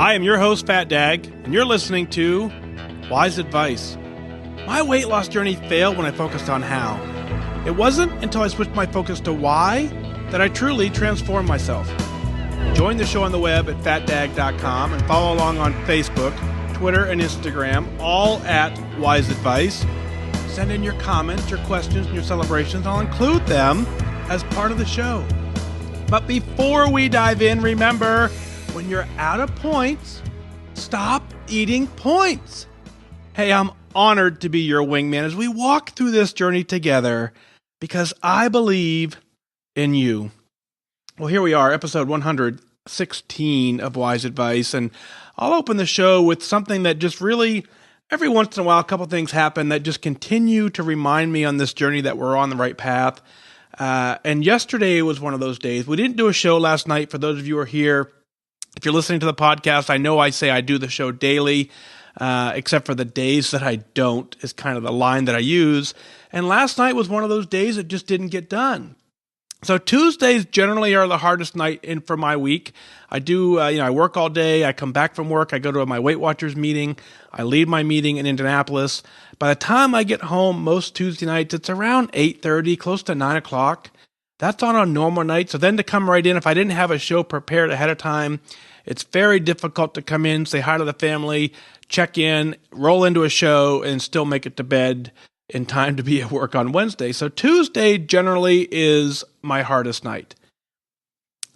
I am your host, FatDag, and you're listening to WhysAdvice. My weight loss journey failed when I focused on how. It wasn't until I switched my focus to why that I truly transformed myself. Join the show on the web at FatDag.com and follow along on Facebook, Twitter, and Instagram, all at WhysAdvice. Send in your comments, your questions, and your celebrations. I'll include them as part of the show. But before we dive in, remember, when you're out of points, stop eating points. Hey, I'm honored to be your wingman as we walk through this journey together because I believe in you. Well, here we are, episode 116 of WhysAdvice, and I'll open the show with something that just really, every once in a while, a couple things happen that just continue to remind me on this journey that we're on the right path. And yesterday was one of those days. We didn't do a show last night. For those of you who are here, if you're listening to the podcast, I know I say I do the show daily, except for the days that I don't is kind of the line that I use. And last night was one of those days that just didn't get done. So Tuesdays generally are the hardest night for my week. I do, I work all day. I come back from work. I go to my Weight Watchers meeting. I lead my meeting in Indianapolis. By the time I get home most Tuesday nights, it's around 8:30, close to 9 o'clock. That's on a normal night. So then to come right in, if I didn't have a show prepared ahead of time, it's very difficult to come in, say hi to the family, check in, roll into a show, and still make it to bed in time to be at work on Wednesday. So Tuesday generally is my hardest night.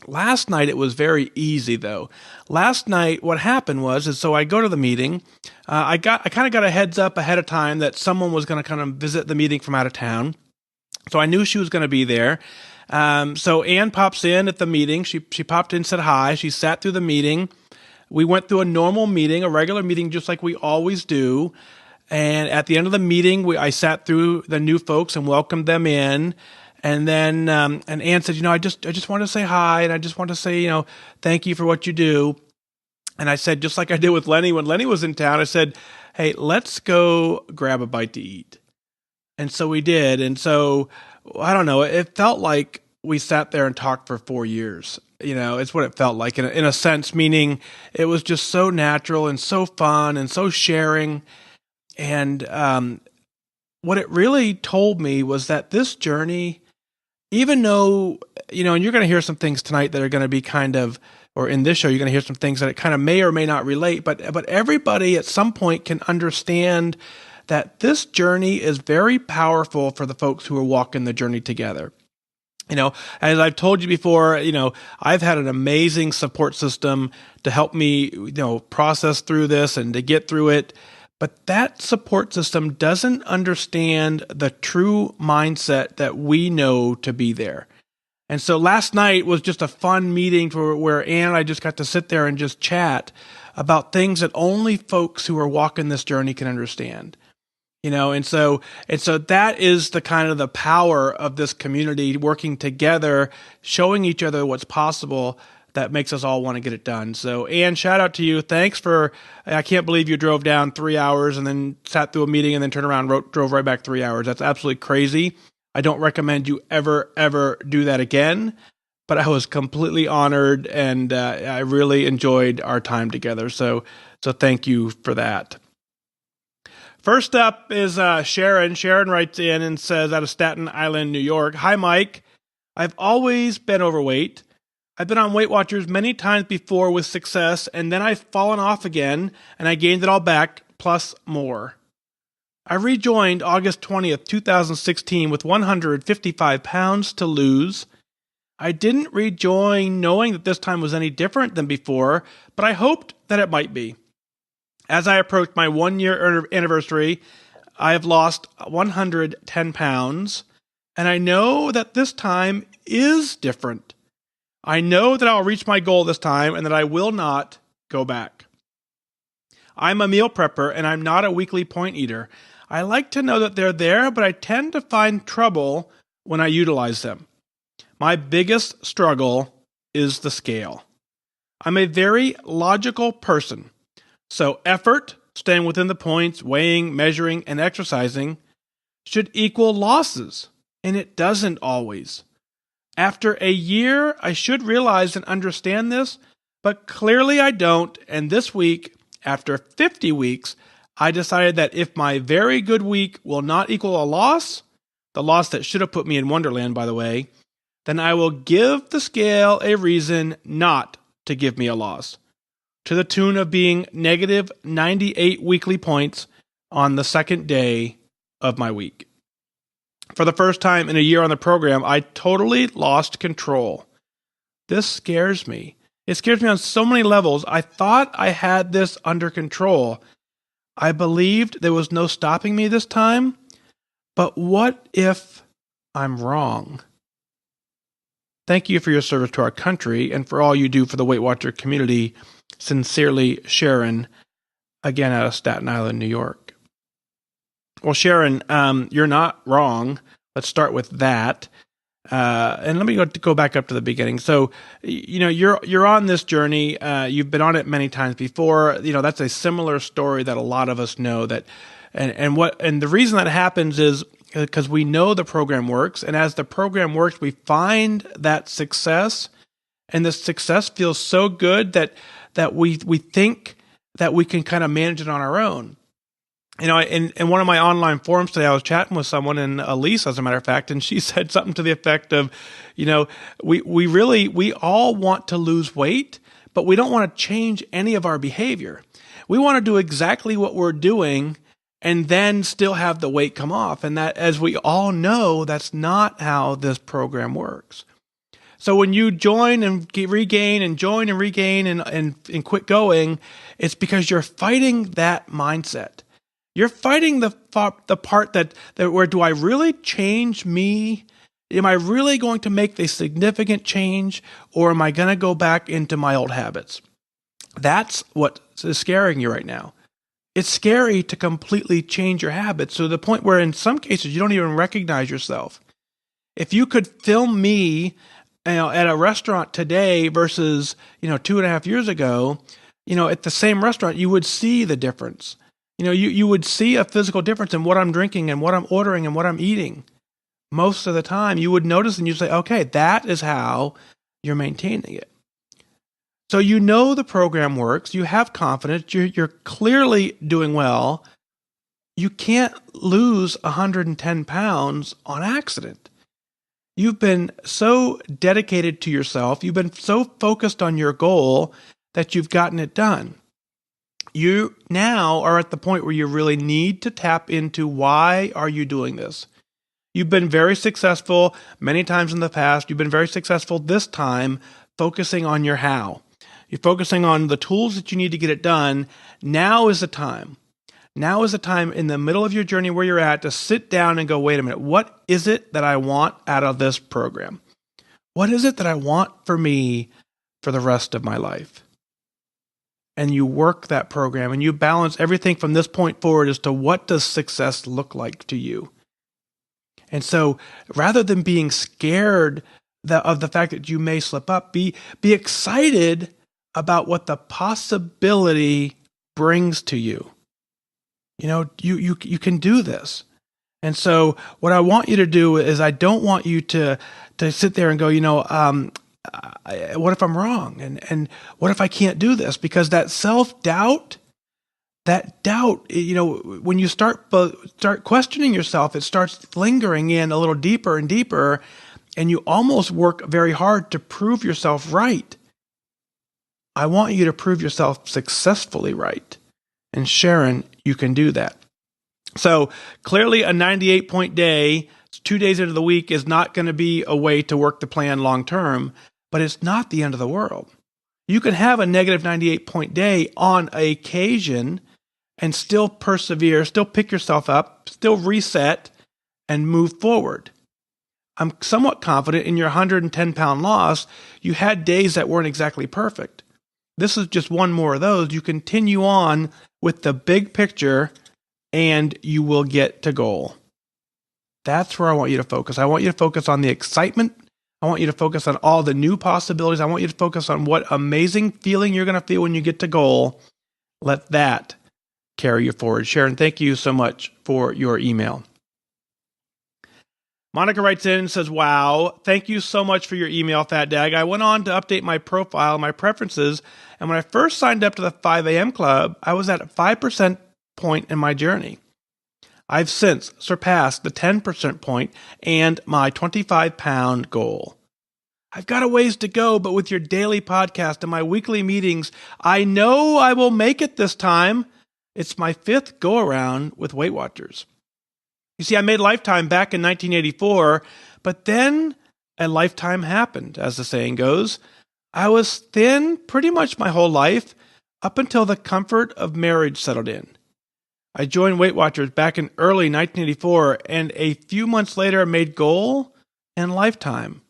Last night it was very easy though. Last night what happened was so I go to the meeting. I kind of got a heads up ahead of time that someone was going to kind of visit the meeting from out of town. So I knew she was going to be there. So Ann pops in at the meeting. She popped in, said hi. She sat through the meeting. We went through a normal meeting, a regular meeting, just like we always do. And at the end of the meeting, I sat through the new folks and welcomed them in. And then, and Ann said, I just want to say hi. And I just want to say, thank you for what you do. And I said, just like I did with Lenny, when Lenny was in town, I said, hey, let's go grab a bite to eat. And so we did. And so, I don't know, it felt like we sat there and talked for 4 years. It's what it felt like in a sense, meaning it was just so natural and so fun and so sharing. And what it really told me was that this journey, even though, and you're going to hear some things tonight that are going to be kind of, or in this show, you're going to hear some things that it kind of may or may not relate, but everybody at some point can understand that this journey is very powerful for the folks who are walking the journey together. As I've told you before, I've had an amazing support system to help me, process through this and to get through it. But that support system doesn't understand the true mindset that we know to be there. And so last night was just a fun meeting where Ann and I just got to sit there and just chat about things that only folks who are walking this journey can understand. And so that is the kind of the power of this community working together, showing each other what's possible that makes us all want to get it done. So, Ann, shout out to you. Thanks I can't believe you drove down 3 hours and then sat through a meeting and then turned around and drove right back 3 hours. That's absolutely crazy. I don't recommend you ever do that again, but I was completely honored and I really enjoyed our time together. So thank you for that. First up is Sharon. Sharon writes in and says, out of Staten Island, New York, "Hi, Mike. I've always been overweight. I've been on Weight Watchers many times before with success, and then I've fallen off again, and I gained it all back, plus more. I rejoined August 20th, 2016 with 155 pounds to lose. I didn't rejoin knowing that this time was any different than before, but I hoped that it might be. As I approach my 1-year anniversary, I have lost 110 pounds, and I know that this time is different. I know that I'll reach my goal this time and that I will not go back. I'm a meal prepper, and I'm not a weekly point eater. I like to know that they're there, but I tend to find trouble when I utilize them. My biggest struggle is the scale. I'm a very logical person. So effort, staying within the points, weighing, measuring, and exercising should equal losses, and it doesn't always. After a year, I should realize and understand this, But clearly I don't, and this week, after 50 weeks, I decided that if my very good week will not equal a loss, the loss that should have put me in Wonderland, by the way, then I will give the scale a reason not to give me a loss, to the tune of being negative 98 weekly points on the second day of my week. For the first time in a year on the program, I totally lost control. This scares me. It scares me on so many levels. I thought I had this under control. I believed there was no stopping me this time. But what if I'm wrong? Thank you for your service to our country and for all you do for the Weight Watcher community. Sincerely, Sharon, again out of Staten Island, New York. Well, Sharon, you're not wrong. Let's start with that. And let me go back up to the beginning. So, you're on this journey. You've been on it many times before. That's a similar story that a lot of us know that, and the reason that happens is because we know the program works. And as the program works, we find that success, and the success feels so good that we think that we can kind of manage it on our own. In one of my online forums today, I was chatting with someone, and Elise, as a matter of fact, and she said something to the effect of, we all want to lose weight, but we don't want to change any of our behavior. We want to do exactly what we're doing and then still have the weight come off. And that, as we all know, that's not how this program works. So when you join and regain and join and regain and quit going, it's because you're fighting that mindset. You're fighting the part that where do I really change me? Am I really going to make a significant change, or am I going to go back into my old habits? That's what is scaring you right now. It's scary to completely change your habits to the point where in some cases you don't even recognize yourself. If you could film me at a restaurant today versus 2.5 years ago, at the same restaurant, you would see the difference. You would see a physical difference in what I'm drinking and what I'm ordering and what I'm eating. Most of the time, you would notice and you'd say, okay, that is how you're maintaining it. So the program works. You have confidence. You're clearly doing well. You can't lose 110 pounds on accident. You've been so dedicated to yourself. You've been so focused on your goal that you've gotten it done. You now are at the point where you really need to tap into why are you doing this? You've been very successful many times in the past. You've been very successful this time focusing on your how. You're focusing on the tools that you need to get it done. Now is the time. Now is the time in the middle of your journey where you're at to sit down and go, wait a minute, what is it that I want out of this program? What is it that I want for me for the rest of my life? And you work that program and you balance everything from this point forward as to what does success look like to you. And so rather than being scared of the fact that you may slip up, be excited about what the possibility brings to you. You can do this. And so what I want you to do is I don't want you to sit there and go, what if I'm wrong? And what if I can't do this? Because that self-doubt, when you start questioning yourself, it starts lingering in a little deeper and deeper, and you almost work very hard to prove yourself right. I want you to prove yourself successfully right. And Sharon, you can do that. So clearly a 98-point day, 2 days into the week, is not going to be a way to work the plan long term, but it's not the end of the world. You can have a negative 98-point day on occasion and still persevere, still pick yourself up, still reset, and move forward. I'm somewhat confident in your 110-pound loss, you had days that weren't exactly perfect. This is just one more of those. You continue on with the big picture, and you will get to goal. That's where I want you to focus. I want you to focus on the excitement. I want you to focus on all the new possibilities. I want you to focus on what amazing feeling you're going to feel when you get to goal. Let that carry you forward. Sharon, thank you so much for your email. Monica writes in and says, wow, thank you so much for your email, FatDag. I went on to update my profile and my preferences, and when I first signed up to the 5 a.m. club, I was at a 5% point in my journey. I've since surpassed the 10% point and my 25-pound goal. I've got a ways to go, but with your daily podcast and my weekly meetings, I know I will make it this time. It's my 5th go-around with Weight Watchers. You see, I made Lifetime back in 1984, but then a lifetime happened, as the saying goes. I was thin pretty much my whole life, up until the comfort of marriage settled in. I joined Weight Watchers back in early 1984, and a few months later made Goal and Lifetime.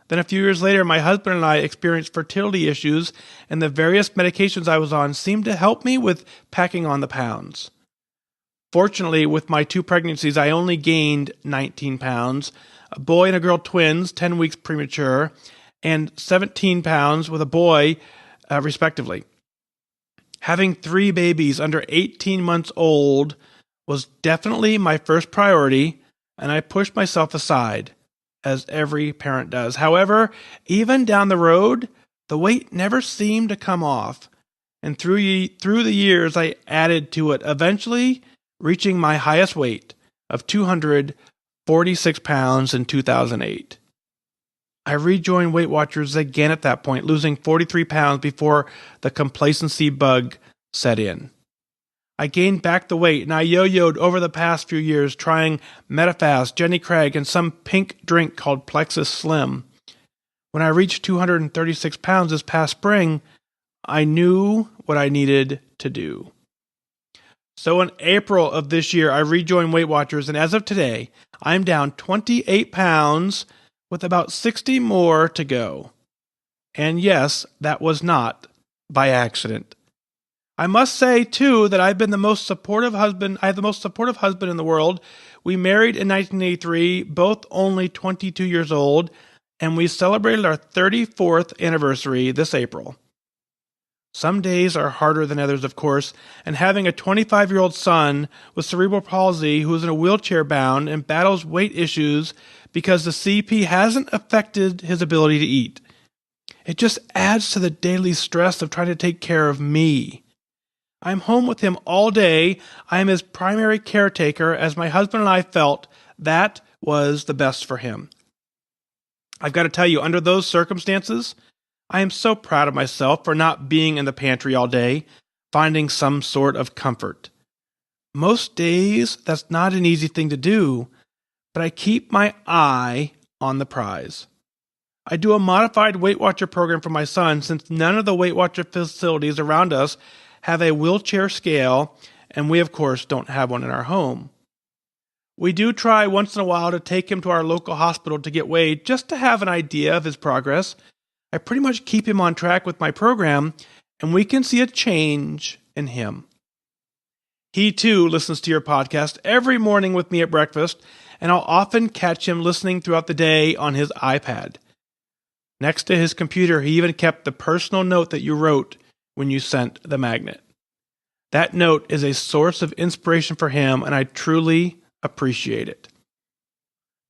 Then a few years later, my husband and I experienced fertility issues, and the various medications I was on seemed to help me with packing on the pounds. Fortunately, with my 2 pregnancies, I only gained 19 pounds, a boy and a girl twins, 10 weeks premature, and 17 pounds with a boy, respectively. Having 3 babies under 18 months old was definitely my first priority, and I pushed myself aside, as every parent does. However, even down the road, the weight never seemed to come off, and through the years, I added to it, eventually reaching my highest weight of 246 pounds in 2008. I rejoined Weight Watchers again at that point, losing 43 pounds before the complacency bug set in. I gained back the weight, and I yo-yoed over the past few years, trying Metafast, Jenny Craig, and some pink drink called Plexus Slim. When I reached 236 pounds this past spring, I knew what I needed to do. So in April of this year, I rejoined Weight Watchers, and as of today, I'm down 28 pounds with about 60 more to go. And yes, that was not by accident. I must say, too, that I've been the most supportive husband. I have the most supportive husband in the world. We married in 1983, both only 22 years old, and we celebrated our 34th anniversary this April. Some days are harder than others, of course, and having a 25-year-old son with cerebral palsy who is in a wheelchair bound and battles weight issues because the CP hasn't affected his ability to eat. It just adds to the daily stress of trying to take care of me. I'm home with him all day. I am his primary caretaker, as my husband and I felt that was the best for him. I've got to tell you, under those circumstances, I am so proud of myself for not being in the pantry all day, finding some sort of comfort. Most days, that's not an easy thing to do, but I keep my eye on the prize. I do a modified Weight Watcher program for my son, since none of the Weight Watcher facilities around us have a wheelchair scale, and we, of course, don't have one in our home. We do try once in a while to take him to our local hospital to get weighed, just to have an idea of his progress. I pretty much keep him on track with my program, and we can see a change in him. He, too, listens to your podcast every morning with me at breakfast, and I'll often catch him listening throughout the day on his iPad. Next to his computer, he even kept the personal note that you wrote when you sent the magnet. That note is a source of inspiration for him, and I truly appreciate it.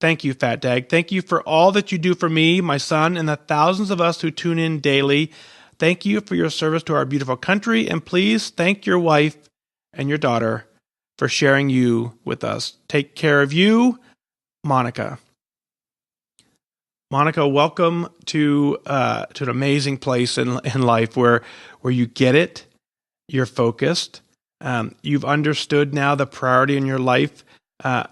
Thank you, FatDag. Thank you for all that you do for me, my son, and the thousands of us who tune in daily. Thank you for your service to our beautiful country, and please thank your wife and your daughter for sharing you with us. Take care of you, Monica. Monica, welcome to an amazing place in life where you get it, you're focused, you've understood now the priority in your life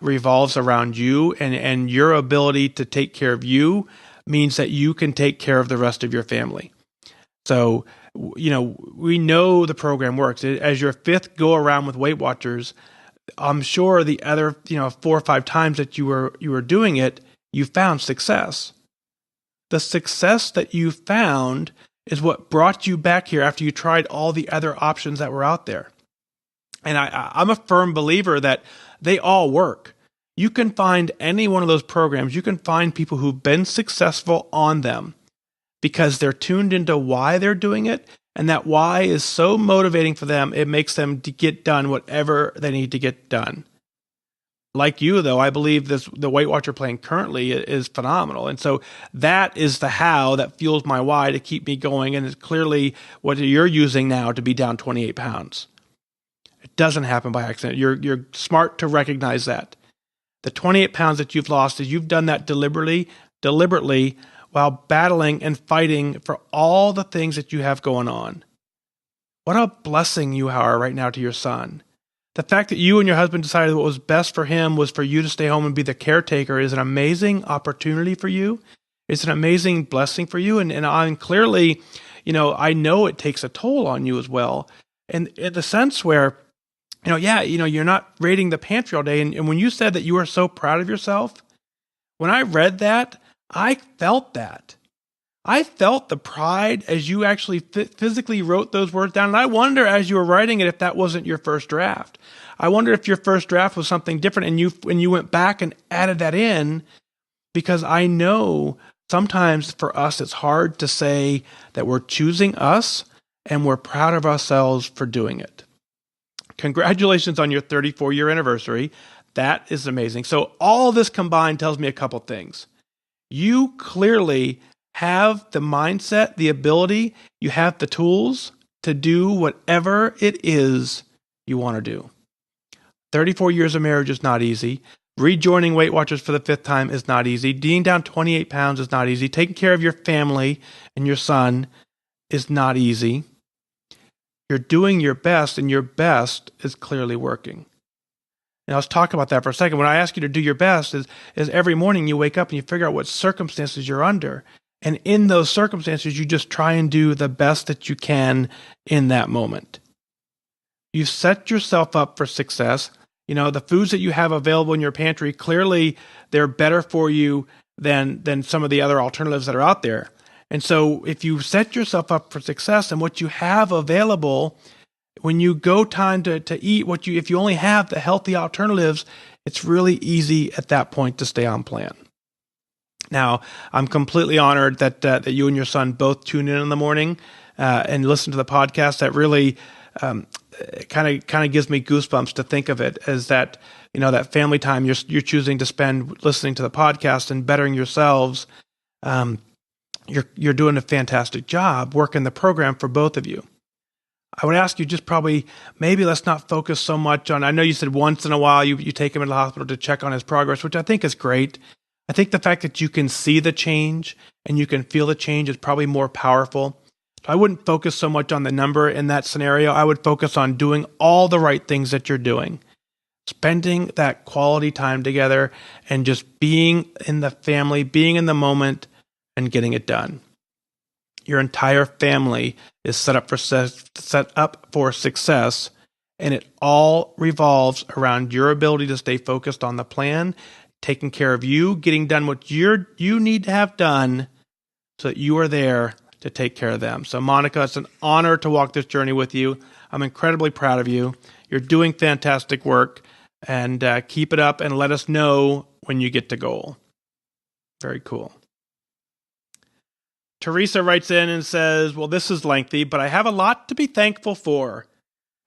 revolves around you, and your ability to take care of you means that you can take care of the rest of your family. So, we know the program works. As your 5th go around with Weight Watchers, I'm sure the other, 4 or 5 times that you were doing it, you found success. The success that you found is what brought you back here after you tried all the other options that were out there. And I'm a firm believer that they all work. You can find any one of those programs. You can find people who've been successful on them because they're tuned into why they're doing it, and that why is so motivating for them, it makes them to get done whatever they need to get done. like you, though, I believe the Weight Watcher plan currently is phenomenal. And so that is the how that fuels my why to keep me going. And it's clearly what you're using now to be down 28 pounds. It doesn't happen by accident. You're smart to recognize that. The 28 pounds that you've lost is you've done that deliberately while battling and fighting for all the things that you have going on. What a blessing you are right now to your son. The fact that you and your husband decided what was best for him was for you to stay home and be the caretaker is an amazing opportunity for you. It's an amazing blessing for you. And I'm clearly, I know it takes a toll on you as well. And in the sense where, you're not raiding the pantry all day. And when you said that you were so proud of yourself, when I read that, I felt that. I felt the pride as you actually physically wrote those words down. And I wonder, as you were writing it, if that wasn't your first draft. I wonder if your first draft was something different and you went back and added that in, because I know sometimes for us it's hard to say that we're choosing us and we're proud of ourselves for doing it. Congratulations on your 34-year anniversary. That is amazing. So all this combined tells me a couple things. You clearly have the mindset, the ability, you have the tools to do whatever it is you want to do. 34 years of marriage is not easy. Rejoining Weight Watchers for the 5th time is not easy. Being down 28 pounds is not easy. Taking care of your family and your son is not easy. You're doing your best, and your best is clearly working. And let's talk about that for a second. When I ask you to do your best is every morning you wake up and you figure out what circumstances you're under. And in those circumstances, you just try and do the best that you can in that moment. You set yourself up for success. The foods that you have available in your pantry, clearly they're better for you than some of the other alternatives that are out there. And so if you set yourself up for success and what you have available, when you go time to eat if you only have the healthy alternatives, it's really easy at that point to stay on plan. Now, I'm completely honored that you and your son both tune in the morning and listen to the podcast. That really kind of gives me goosebumps to think of it as that that family time you're choosing to spend listening to the podcast and bettering yourselves. You're doing a fantastic job working the program for both of you. I would ask you just maybe let's not focus so much on. I know you said once in a while you take him to the hospital to check on his progress, which I think is great. I think the fact that you can see the change and you can feel the change is probably more powerful. So I wouldn't focus so much on the number in that scenario. I would focus on doing all the right things that you're doing, spending that quality time together and just being in the family, being in the moment and getting it done. Your entire family is set up for success, and it all revolves around your ability to stay focused on the plan, taking care of you, getting done what you need to have done so that you are there to take care of them. So Monica, it's an honor to walk this journey with you. I'm incredibly proud of you. You're doing fantastic work, and keep it up and let us know when you get to goal. Very cool. Teresa writes in and says, well, this is lengthy, but I have a lot to be thankful for.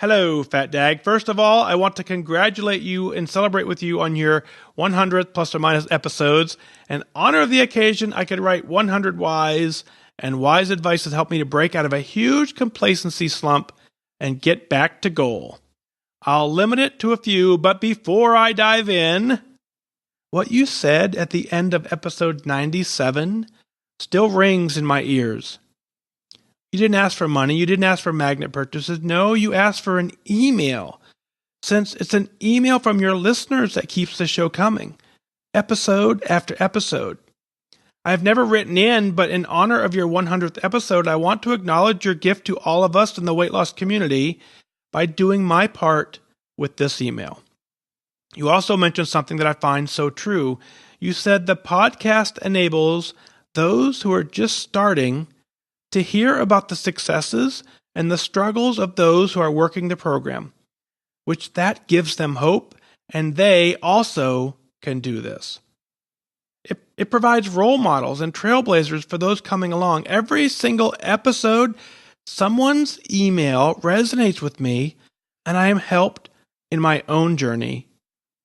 Hello, FatDag. First of all, I want to congratulate you and celebrate with you on your 100th plus or minus episodes. In honor of the occasion, I could write 100 whys, and WhysAdvice has helped me to break out of a huge complacency slump and get back to goal. I'll limit it to a few, but before I dive in, what you said at the end of episode 97 still rings in my ears. You didn't ask for money. You didn't ask for magnet purchases. No, you asked for an email. Since it's an email from your listeners that keeps the show coming, episode after episode. I've never written in, but in honor of your 100th episode, I want to acknowledge your gift to all of us in the weight loss community by doing my part with this email. You also mentioned something that I find so true. You said the podcast enables those who are just starting to hear about the successes and the struggles of those who are working the program, which that gives them hope, and they also can do this. It provides role models and trailblazers for those coming along. Every single episode, someone's email resonates with me, and I am helped in my own journey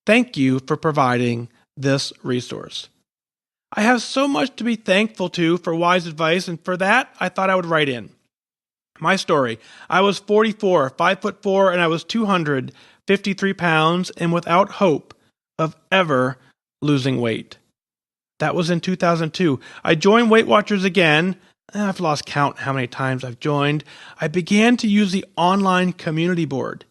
Thank you for providing this resource. I have so much to be thankful to for WhysAdvice, and for that, I thought I would write in. My story. I was 44, 5'4", and I was 253 pounds and without hope of ever losing weight. That was in 2002. I joined Weight Watchers again. I've lost count how many times I've joined. I began to use the online community board.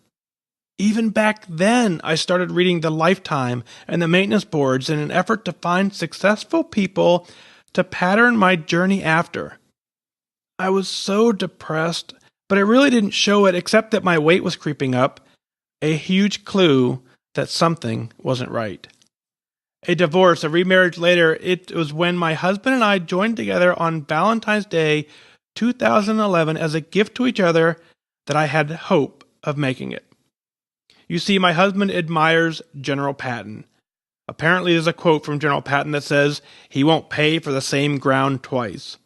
Even back then, I started reading the Lifetime and the maintenance boards in an effort to find successful people to pattern my journey after. I was so depressed, but I really didn't show it except that my weight was creeping up, a huge clue that something wasn't right. A divorce, a remarriage later, it was when my husband and I joined together on Valentine's Day 2011 as a gift to each other that I had hope of making it. You see, my husband admires General Patton. Apparently there's a quote from General Patton that says, "He won't pay for the same ground twice."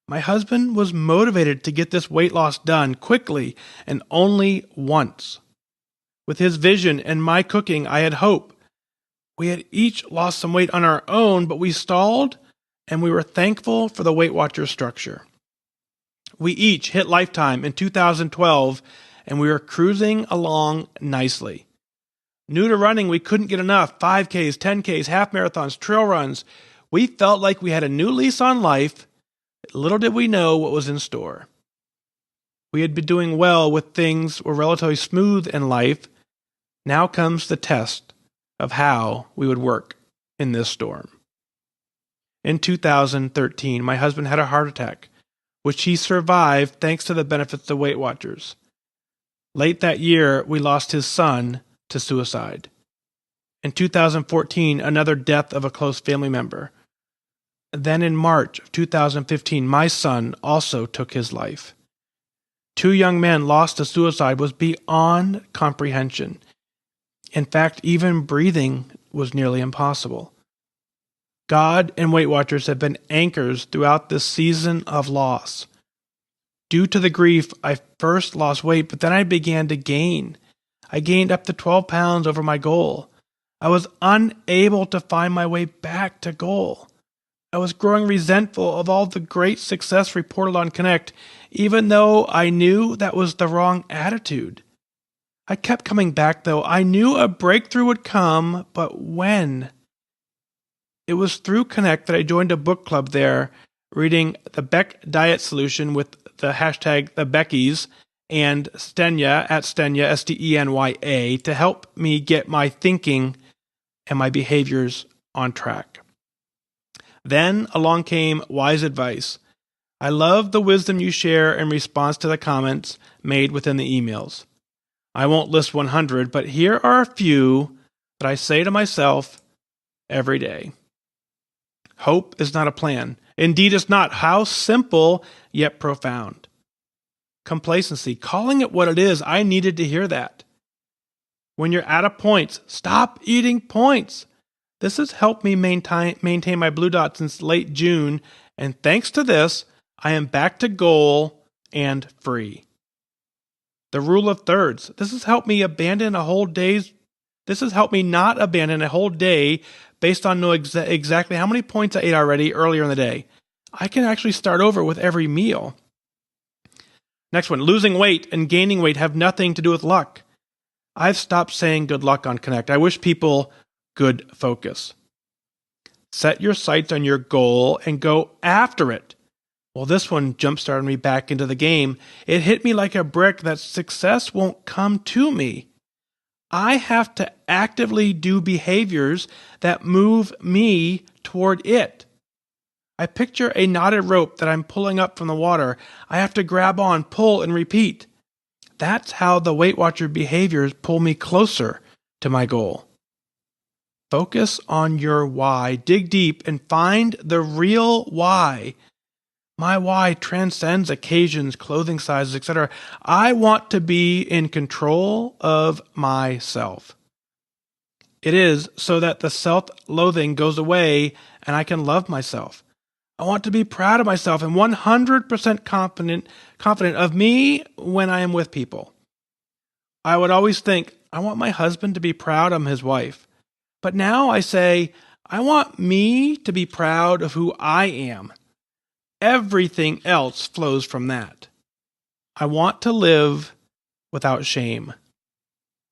My husband was motivated to get this weight loss done quickly and only once. With his vision and my cooking, I had hope. We had each lost some weight on our own, but we stalled, and we were thankful for the Weight Watchers structure. We each hit Lifetime in 2012, and we were cruising along nicely. New to running, we couldn't get enough. 5Ks, 10Ks, half marathons, trail runs. We felt like we had a new lease on life. Little did we know what was in store. We had been doing well with things were relatively smooth in life. Now comes the test of how we would work in this storm. In 2013, my husband had a heart attack, which he survived thanks to the benefits of Weight Watchers. Late that year, we lost his son to suicide. In 2014, another death of a close family member. Then in March of 2015, my son also took his life. 2 young men lost to suicide was beyond comprehension. In fact, even breathing was nearly impossible. God and Weight Watchers have been anchors throughout this season of loss. Due to the grief, I first lost weight, but then I began to gain. I gained up to 12 pounds over my goal. I was unable to find my way back to goal. I was growing resentful of all the great success reported on Connect, even though I knew that was the wrong attitude. I kept coming back, though. I knew a breakthrough would come, but when? It was through Connect that I joined a book club there, reading The Beck Diet Solution with the hashtag The Beckies and Stenya, at Stenya, Stenya, to help me get my thinking and my behaviors on track. Then along came WhysAdvice. I love the wisdom you share in response to the comments made within the emails. I won't list 100, but here are a few that I say to myself every day. Hope is not a plan. Indeed, it's not. How simple, yet profound. Complacency, calling it what it is. I needed to hear that. When you're out of points, stop eating points. This has helped me maintain my blue dot since late June, and thanks to this, I am back to goal and free. The rule of thirds. This has helped me not abandon a whole day based on knowing exactly how many points I ate already earlier in the day. I can actually start over with every meal. Next one, losing weight and gaining weight have nothing to do with luck. I've stopped saying good luck on Connect. I wish people good focus. Set your sights on your goal and go after it. Well, this one jump-started me back into the game. It hit me like a brick that success won't come to me. I have to actively do behaviors that move me toward it. I picture a knotted rope that I'm pulling up from the water. I have to grab on, pull, and repeat. That's how the Weight Watcher behaviors pull me closer to my goal. Focus on your why. Dig deep and find the real why. My why transcends occasions, clothing sizes, etc. I want to be in control of myself. It is so that the self-loathing goes away and I can love myself. I want to be proud of myself and 100% confident of me when I am with people. I would always think, I want my husband to be proud of his wife. But now I say, I want me to be proud of who I am. Everything else flows from that. I want to live without shame.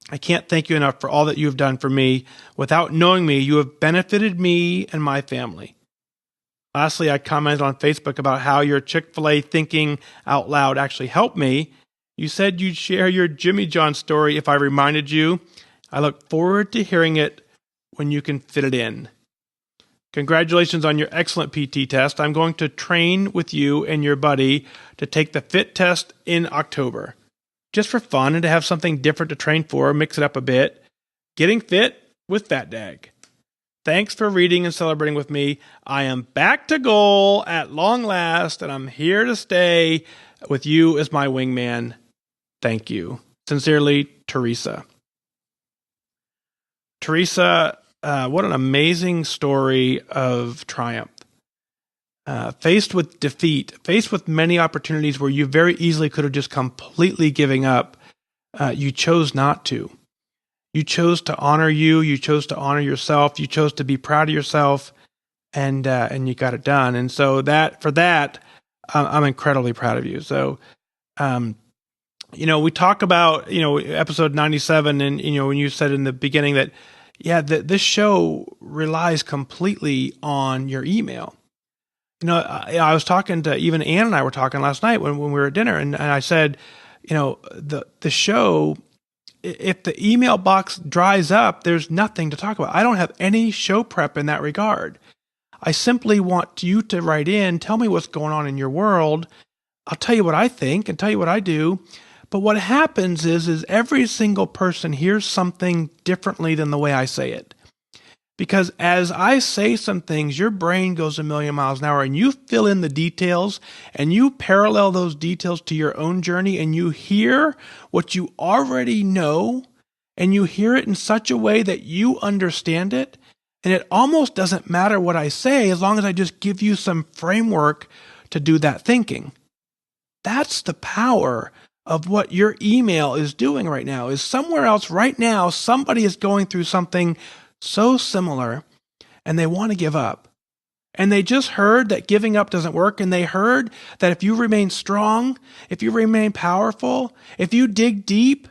I can't thank you enough for all that you have done for me. Without knowing me, you have benefited me and my family. Lastly, I commented on Facebook about how your Chick-fil-A thinking out loud actually helped me. You said you'd share your Jimmy John story if I reminded you. I look forward to hearing it when you can fit it in. Congratulations on your excellent PT test. I'm going to train with you and your buddy to take the fit test in October. Just for fun and to have something different to train for, mix it up a bit. Getting fit with FatDag. Thanks for reading and celebrating with me. I am back to goal at long last, and I'm here to stay with you as my wingman. Thank you. Sincerely, Teresa. Teresa, what an amazing story of triumph. Faced with defeat, faced with many opportunities where you very easily could have just completely given up, you chose not to. You chose to honor you. You chose to honor yourself. You chose to be proud of yourself, and you got it done. And so I'm incredibly proud of you. So, we talk about, episode 97, and, when you said in the beginning that, this show relies completely on your email. I was talking to, even Ann and I were talking last night when we were at dinner, and I said, the show, if the email box dries up, there's nothing to talk about. I don't have any show prep in that regard. I simply want you to write in, tell me what's going on in your world. I'll tell you what I think and tell you what I do. But what happens is every single person hears something differently than the way I say it. Because as I say some things, your brain goes a million miles an hour, and you fill in the details and you parallel those details to your own journey, and you hear what you already know, and you hear it in such a way that you understand it. And it almost doesn't matter what I say as long as I just give you some framework to do that thinking. That's the power of what your email is doing right now. Is somewhere else right now, somebody is going through something so similar, and they want to give up. And they just heard that giving up doesn't work, and they heard that if you remain strong, if you remain powerful, if you dig deep,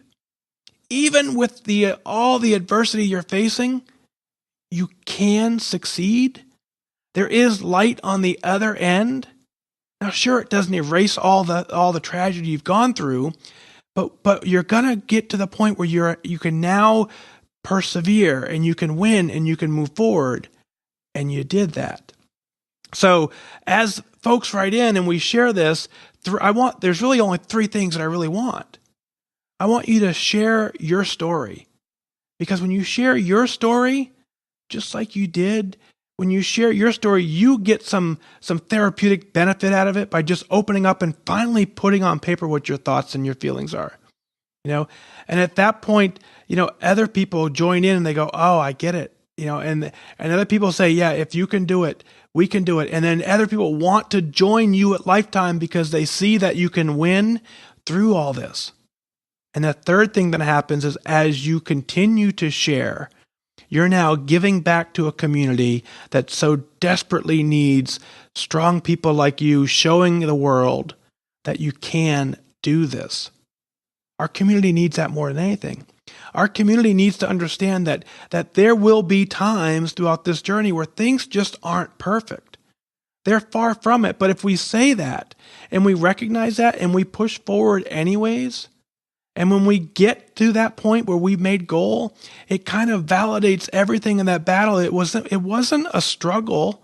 even with all the adversity you're facing, you can succeed. There is light on the other end. Now, sure, it doesn't erase all the tragedy you've gone through, but you're gonna get to the point where you can now persevere, and you can win, and you can move forward. And you did that. So as folks write in and we share this, there's really only three things that I really want. I want you to share your story. Because when you share your story, just like you did, when you share your story, you get some therapeutic benefit out of it by just opening up and finally putting on paper what your thoughts and your feelings are. And at that point, other people join in and they go, oh, I get it. And other people say, yeah, if you can do it, we can do it. And then other people want to join you at Lifetime because they see that you can win through all this. And the third thing that happens is as you continue to share, you're now giving back to a community that so desperately needs strong people like you showing the world that you can do this. Our community needs that more than anything. Our community needs to understand that there will be times throughout this journey where things just aren't perfect. They're far from it. But if we say that and we recognize that and we push forward anyways, and when we get to that point where we've made goal, it kind of validates everything in that battle. It wasn't a struggle.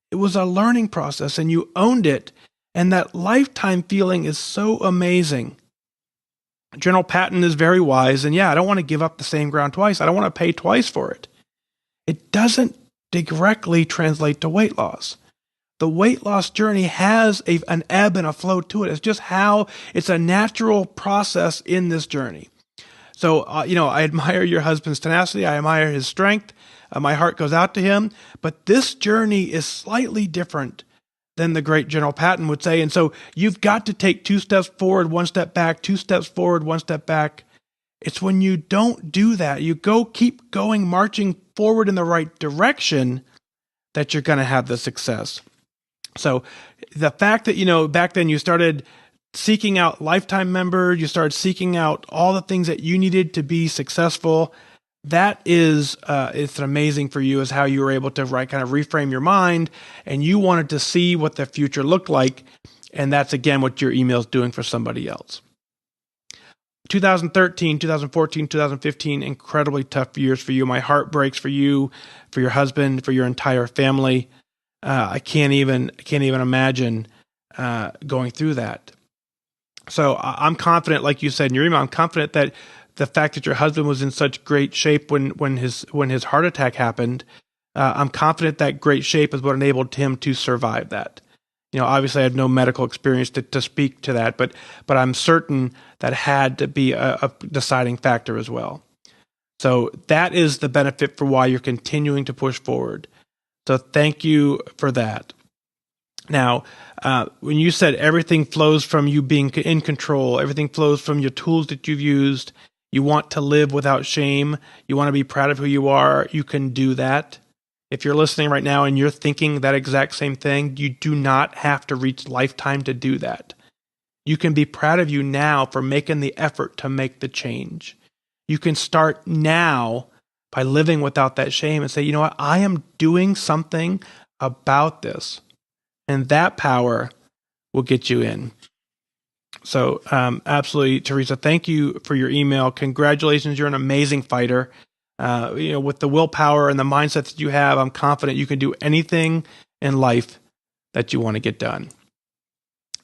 It was a learning process, and you owned it. And that lifetime feeling is so amazing. General Patton is very wise, and I don't want to give up the same ground twice. I don't want to pay twice for it. It doesn't directly translate to weight loss. The weight loss journey has an ebb and a flow to it. It's just how it's a natural process in this journey. So, I admire your husband's tenacity. I admire his strength. My heart goes out to him. But this journey is slightly different than the great General Patton would say. And so you've got to take 2 steps forward, 1 step back, 2 steps forward, 1 step back. It's when you don't do that, you keep going, marching forward in the right direction, that you're going to have the success. So the fact that, back then you started seeking out lifetime members, you started seeking out all the things that you needed to be successful, that is, it's amazing for you, is how you were able to kind of reframe your mind, and you wanted to see what the future looked like. And that's, again, what your email is doing for somebody else. 2013, 2014, 2015, incredibly tough years for you. My heart breaks for you, for your husband, for your entire family. I can't even imagine going through that. So I'm confident, like you said in your email, I'm confident that the fact that your husband was in such great shape when his heart attack happened, I'm confident that great shape is what enabled him to survive that. Obviously I have no medical experience to speak to that, but I'm certain that had to be a deciding factor as well. So that is the benefit for why you're continuing to push forward. So thank you for that. Now, when you said everything flows from you being in control, everything flows from your tools that you've used, you want to live without shame, you want to be proud of who you are, you can do that. If you're listening right now and you're thinking that exact same thing, you do not have to reach lifetime to do that. You can be proud of you now for making the effort to make the change. You can start now by living without that shame and say, you know what, I am doing something about this. And that power will get you in. So absolutely, Teresa, thank you for your email. Congratulations, you're an amazing fighter. With the willpower and the mindset that you have, I'm confident you can do anything in life that you want to get done.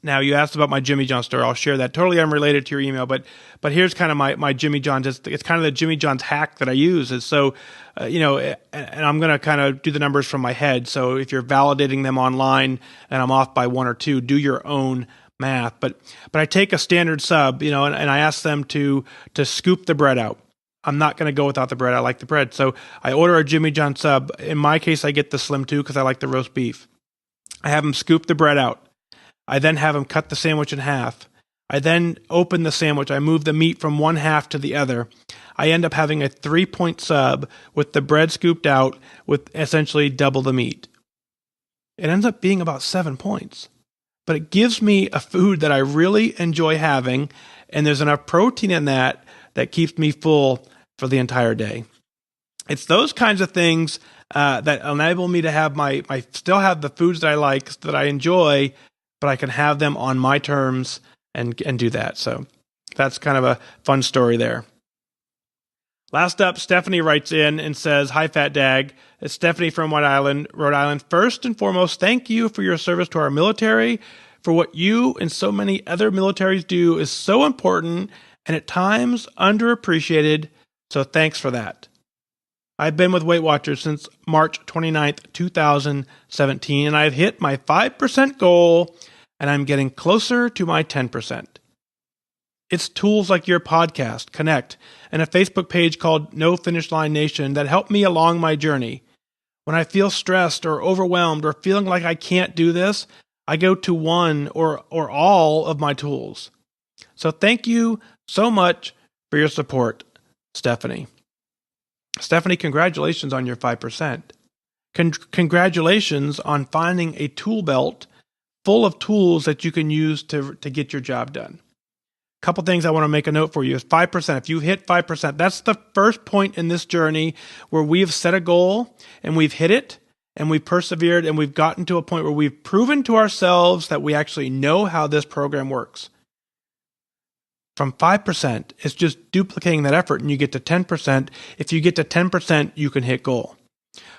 Now, you asked about my Jimmy John story. I'll share that. Totally unrelated to your email, but here's kind of my Jimmy John. It's kind of the Jimmy John's hack that I use. Is so, and I'm going to kind of do the numbers from my head. So if you're validating them online and I'm off by 1 or 2, do your own math. But I take a standard sub, and I ask them to scoop the bread out. I'm not going to go without the bread. I like the bread. So I order a Jimmy John sub. In my case, I get the Slim 2 because I like the roast beef. I have them scoop the bread out. I then have them cut the sandwich in half. I then open the sandwich. I move the meat from one half to the other. I end up having a 3-point sub with the bread scooped out with essentially double the meat. It ends up being about 7 points. But it gives me a food that I really enjoy having, and there's enough protein in that keeps me full for the entire day. It's those kinds of things that enable me to have still have the foods that I like, that I enjoy, but I can have them on my terms and do that. So that's kind of a fun story there. Last up, Stephanie writes in and says, "Hi, FatDag. It's Stephanie from Rhode Island. First and foremost, thank you for your service to our military. For what you and so many other militaries do is so important and at times underappreciated, so thanks for that. I've been with Weight Watchers since March 29th, 2017, and I've hit my 5% goal, and I'm getting closer to my 10%. It's tools like your podcast, Connect, and a Facebook page called No Finish Line Nation that help me along my journey. When I feel stressed or overwhelmed or feeling like I can't do this, I go to one or all of my tools. So thank you so much for your support, Stephanie." Stephanie, congratulations on your 5%. Congratulations on finding a tool belt full of tools that you can use to get your job done. A couple things I want to make a note for you is 5%. If you hit 5%, that's the first point in this journey where we have set a goal and we've hit it and we've persevered and we've gotten to a point where we've proven to ourselves that we actually know how this program works. From 5%, it's just duplicating that effort and you get to 10%. If you get to 10%, you can hit goal.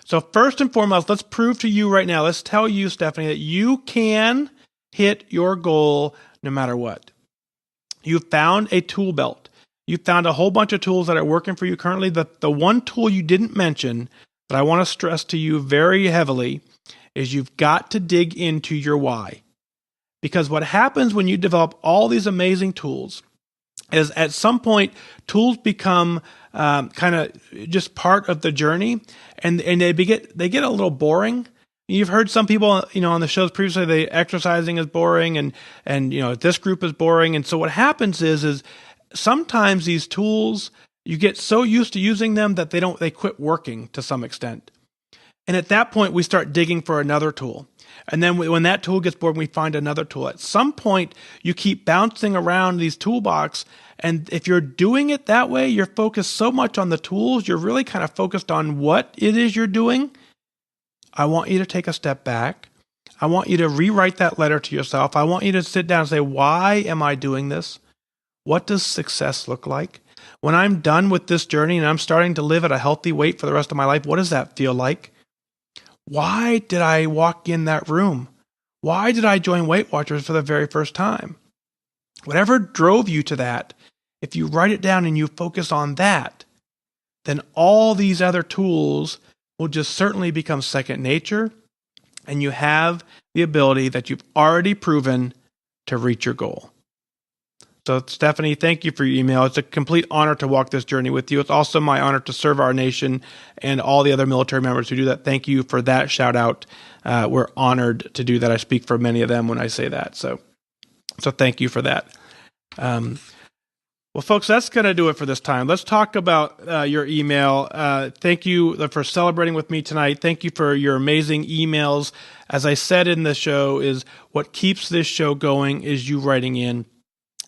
So first and foremost, let's prove to you right now, let's tell you, Stephanie, that you can hit your goal no matter what. You've found a tool belt. You've found a whole bunch of tools that are working for you currently. The one tool you didn't mention that I want to stress to you very heavily is you've got to dig into your why. Because what happens when you develop all these amazing tools is at some point, tools become kind of just part of the journey, and they get a little boring. You've heard some people, on the shows previously, exercising is boring, and this group is boring. And so what happens is sometimes these tools, you get so used to using them that they quit working to some extent. And at that point, we start digging for another tool. And then when that tool gets bored, we find another tool. At some point, you keep bouncing around these toolbox. And if you're doing it that way, you're focused so much on the tools, you're really kind of focused on what it is you're doing. I want you to take a step back. I want you to rewrite that letter to yourself. I want you to sit down and say, why am I doing this? What does success look like? When I'm done with this journey and I'm starting to live at a healthy weight for the rest of my life, what does that feel like? Why did I walk in that room? Why did I join Weight Watchers for the very first time? Whatever drove you to that, if you write it down and you focus on that, then all these other tools will just certainly become second nature, and you have the ability that you've already proven to reach your goal. So, Stephanie, thank you for your email. It's a complete honor to walk this journey with you. It's also my honor to serve our nation and all the other military members who do that. Thank you for that shout out. We're honored to do that. I speak for many of them when I say that. So thank you for that. Well, folks, that's going to do it for this time. Let's talk about your email. Thank you for celebrating with me tonight. Thank you for your amazing emails. As I said in the show, is what keeps this show going is you writing in.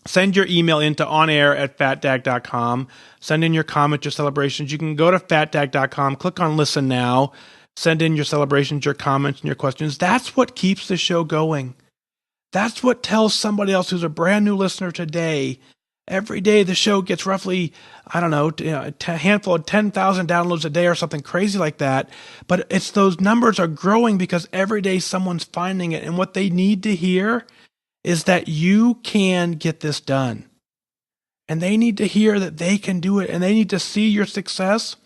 Send your email into onair@fatdag.com. Send in your comments, your celebrations. You can go to fatdag.com, click on Listen Now, send in your celebrations, your comments, and your questions. That's what keeps the show going. That's what tells somebody else who's a brand new listener today. Every day the show gets roughly, a handful of 10,000 downloads a day or something crazy like that. But it's those numbers are growing because every day someone's finding it. And what they need to hear is that you can get this done. And they need to hear that they can do it, and they need to see your success.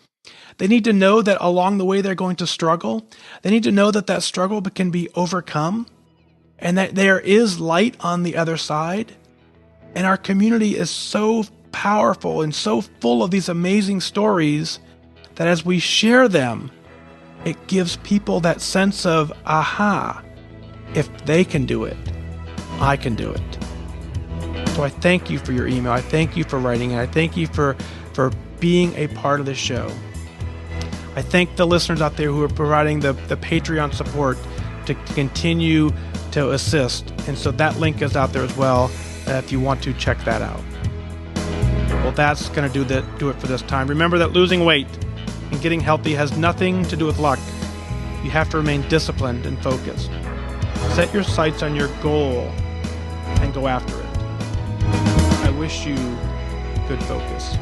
They need to know that along the way they're going to struggle. They need to know that that struggle can be overcome and that there is light on the other side. And our community is so powerful and so full of these amazing stories that as we share them, it gives people that sense of, aha, if they can do it, I can do it. So I thank you for your email. I thank you for writing it. I thank you for being a part of the show. I thank the listeners out there who are providing the Patreon support to continue to assist. And so that link is out there as well if you want to check that out. Well, that's going to do it for this time. Remember that losing weight and getting healthy has nothing to do with luck. You have to remain disciplined and focused. Set your sights on your goal and go after it. I wish you good focus.